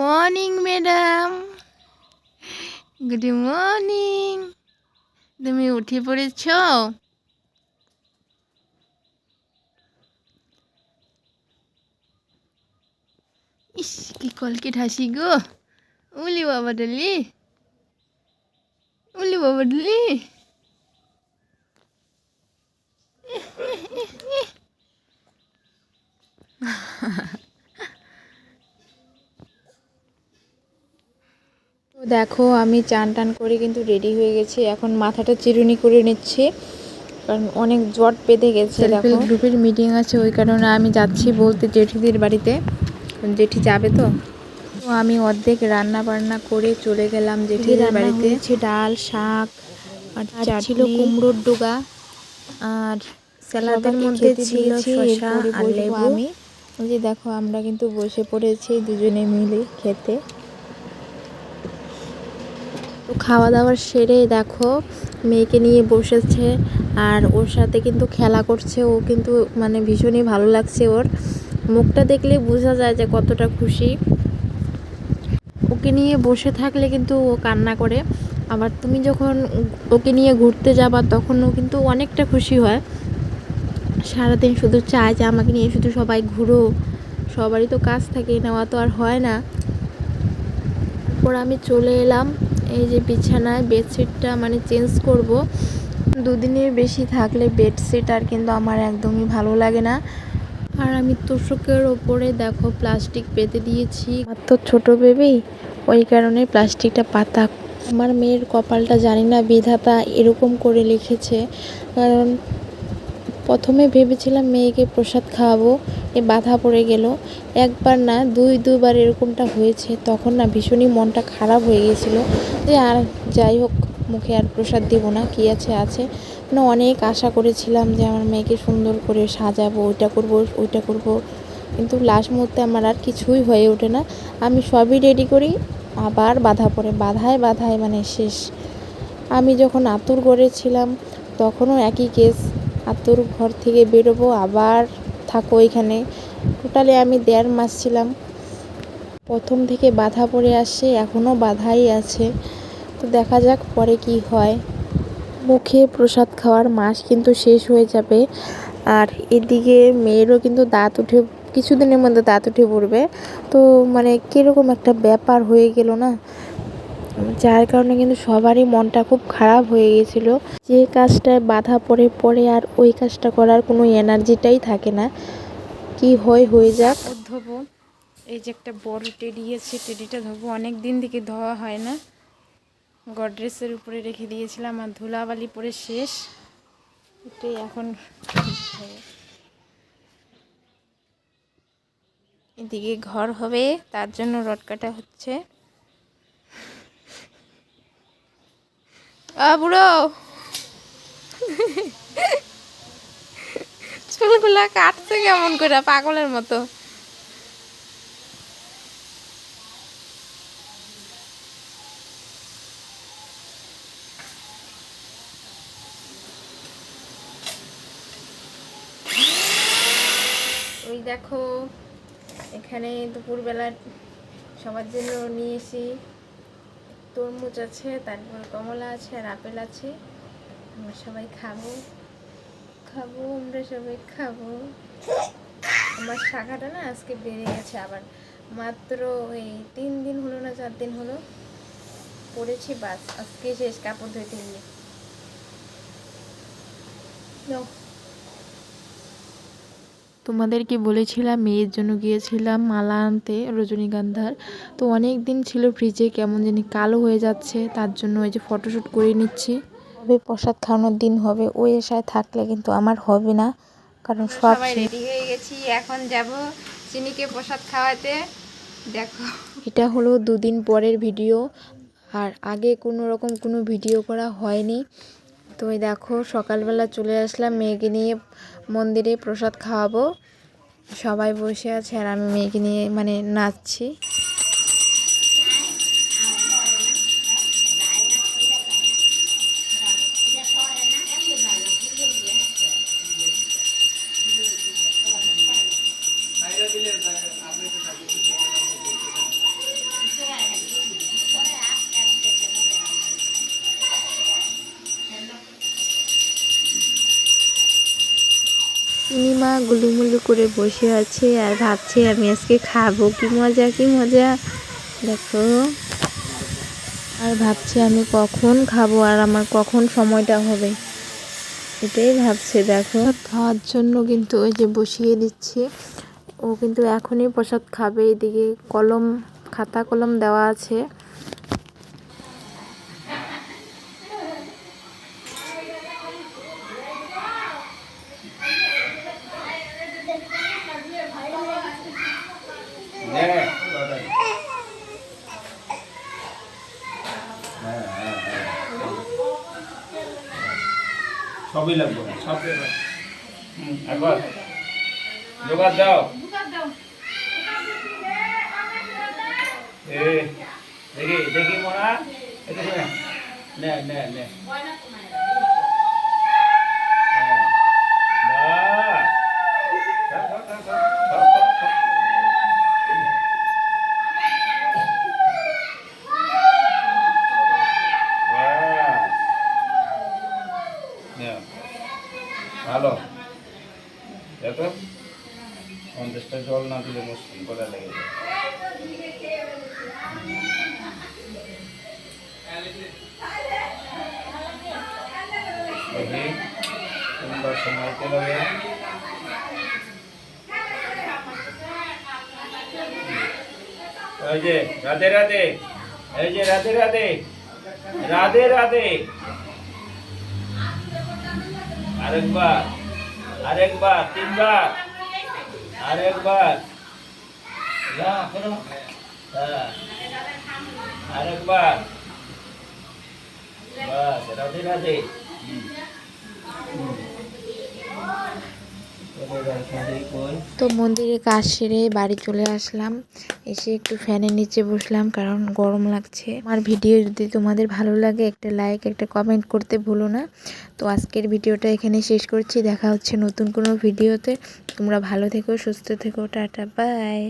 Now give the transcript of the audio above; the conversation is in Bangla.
Morning madam, good morning. তুমি উঠে পড়েছ? ইস, কি কলকে হাসি গো। উলি বাবা ডলি, উলি বাবা ডলি। দেখো আমি চান টান করে কিন্তু রেডি হয়ে গেছি। এখন মাথাটা চিরুনি করে নিচ্ছি, কারণ অনেক জট বেঁধে গেছে। দেখো গ্রুপের মিটিং আছে, ওই কারণে আমি যাচ্ছি বলতে জেঠিদের বাড়িতে। জেঠি যাবে তো আমি অর্ধেক রান্না বান্না করে চলে গেলাম জেঠিদের বাড়িতে। ডাল, শাক আর ছিল কুমড়োর ডোগা, আর স্যালাডের মধ্যে ছিল শসা আর লেবু। আমি ওই যে দেখো আমরা কিন্তু বসে পড়েছি দুজনে মিলে খেতে। তো খাওয়া দাওয়ার সেরে দেখো মেয়েকে নিয়ে বসেছে, আর ওর সাথে কিন্তু খেলা করছে। ও কিন্তু মানে ভীষণই ভালো লাগছে, ওর মুখটা দেখলে বোঝা যায় যে কতটা খুশি। ওকে নিয়ে বসে থাকলে কিন্তু ও কান্না করে, আবার তুমি যখন ওকে নিয়ে ঘুরতে যাবা তখন ও কিন্তু অনেকটা খুশি হয়। সারাদিন শুধু চায় যে আমাকে নিয়ে শুধু সবাই ঘুরো, সবারই তো কাজ থাকে, নেওয়া তো আর হয় না। তারপর আমি চলে এলাম এই যে বিছানায়, বেডশিটটা মানে চেঞ্জ করব। দুদিনের বেশি থাকলে বেডশিট আর কিন্তু আমার একদমই ভালো লাগে না। আর আমি তোষকের ওপরে দেখো প্লাস্টিক পেতে দিয়েছি, আর তো ছোটো বেবি, ওই কারণে প্লাস্টিকটা পাতা। আমার মেয়ের কপালটা জানি না বিধাতা এরকম করে লিখেছে, কারণ প্রথমে ভেবেছিলাম মেয়েকে প্রসাদ খাওয়াবো, বাধা পড়ে গেল। একবার না দুইবার এরকমটা হয়েছে, তখন না ভীষণই মনটা খারাপ হয়ে গেছিল যে আর যাই হোক মুখে আর প্রসাদ দেবো না, কী আছে আছে। মানে অনেক আশা করেছিলাম যে আমার মেয়েকে সুন্দর করে সাজাবো, ওইটা করব, কিন্তু লাস্ট মুহূর্তে আমার আর কিছুই হয়ে ওঠে না। আমি সবই রেডি করি, আবার বাধা পড়ে, বাধায় মানে শেষ। আমি যখন আতুর করেছিলাম তখনও একই কেস, আতুর ঘর থেকে বেরোবো আবার থাকো এখানে। টোটালি আমি 1.5 মাস ছিলাম, প্রথম থেকে বাধা পড়ে আসছে, এখনও বাধাই আছে। তো দেখা যাক পরে কি হয়। মুখে প্রসাদ খাওয়ার মাস কিন্তু শেষ হয়ে যাবে, আর এদিকে মেয়েরও কিন্তু দাঁত উঠে, কিছুদিনের মধ্যে দাঁত উঠে পড়বে। তো মানে কীরকম একটা ব্যাপার হয়ে গেল না, যার কারণে কিন্তু সবারই মনটা খুব খারাপ হয়ে গেছিল। যে কাজটায় বাধা পড়ে আর ওই কাজটা করার কোনো এনার্জিটাই থাকে না। কি হয় হয়ে যাক। ধোবো, এই যে একটা বড় টেডি আছে, টেডিটা ধোবো, অনেক দিন থেকে ধোয়া হয় না। গডরেজের উপরে রেখে দিয়েছিলাম, আর ধুলাবালি পরে শেষ। এটাই এখন এদিকে ঘর হবে, তার জন্য রড কাটা হচ্ছে। বুড়ো চুলগুলা কাটছে কেমন করে পাগলের মতো। ওই দেখো এখানে দুপুরবেলা সবার জন্য নিয়ে এসি, তরমুজ আছে, তারপর কমলা আছে আর আপেল আছে। আমরা সবাই খাবো, আমরা সবাই খাবো। আমার শাখাটা না আজকে বেড়ে গেছে আবার, মাত্র এই 3 দিন হলো না 4 দিন হলো পড়েছি, বাস আজকে শেষ কাপড় ধুইতে গিয়ে। তোমাদেরকে বলেছিলাম মেয়ের জন্য গিয়েছিলাম মালা আনতে রজনীগন্ধার, তো অনেক দিন ছিল ফ্রিজে, কেমন জানি কালো হয়ে যাচ্ছে, তার জন্য ওই যে ফটোশ্যুট করে নিচ্ছি। তবে প্রসাদ খাওয়ানোর দিন হবে, ওই আশায় থাকলে কিন্তু আমার হবে না, কারণ সবাই রেডি হয়ে গেছি, এখন যাব চিনিকে প্রসাদ খাওয়াতে। দেখো এটা হলো 2 দিন পরের ভিডিও, আর আগে কোনো রকম কোনো ভিডিও করা হয়নি। তো এই দেখো সকালবেলা চলে আসলাম মেয়েকে নিয়ে মন্দিরে, প্রসাদ খাওয়াবো। সবাই বসে আছে আর আমি মেয়েকে নিয়ে মানে নাচছি। গুলুমুলু করে বসে আছে আর ভাবছে আমি আজকে খাবো। কি মজা কি মজা দেখো। আর ভাবছে আমি কখন খাবো আর আমার কখন সময়টা হবে, এটাই ভাবছে। দেখো খাওয়ার জন্য কিন্তু ওই যে বসিয়ে দিচ্ছি, ও কিন্তু এখনই প্রসাদ খাবে। এদিকে কলম, খাতা কলম দেওয়া আছে। সবই লাগবে না, সব একবার জোগাড় দাও। দেখি দেখি মোনা, এদিকে নে নে নে। ভালো দেখো, 50টা জল না দিলে মুশকিল করে লেগে যায়। দেখি সুন্দর সময় লাগে। এই যে রাধে রাধে, এই যে রাধে রাধে, রাধে রাধে। আরেকবার, আরেকবার, তিনবার, আরেকবার, আরেকবার, বাস রাধে রাধে। তো মন্দিরে কাজ সেরে বাড়ি চলে আসলাম, এসে একটু ফ্যানের নিচে বসলাম কারণ গরম লাগছে। আমার ভিডিও যদি তোমাদের ভালো লাগে একটা লাইক একটা কমেন্ট করতে ভুলো না। তো আজকের ভিডিওটা এখানে শেষ করছি, দেখা হচ্ছে নতুন কোনো ভিডিওতে। তোমরা ভালো থেকো, সুস্থ থেকো, টাটা বাই।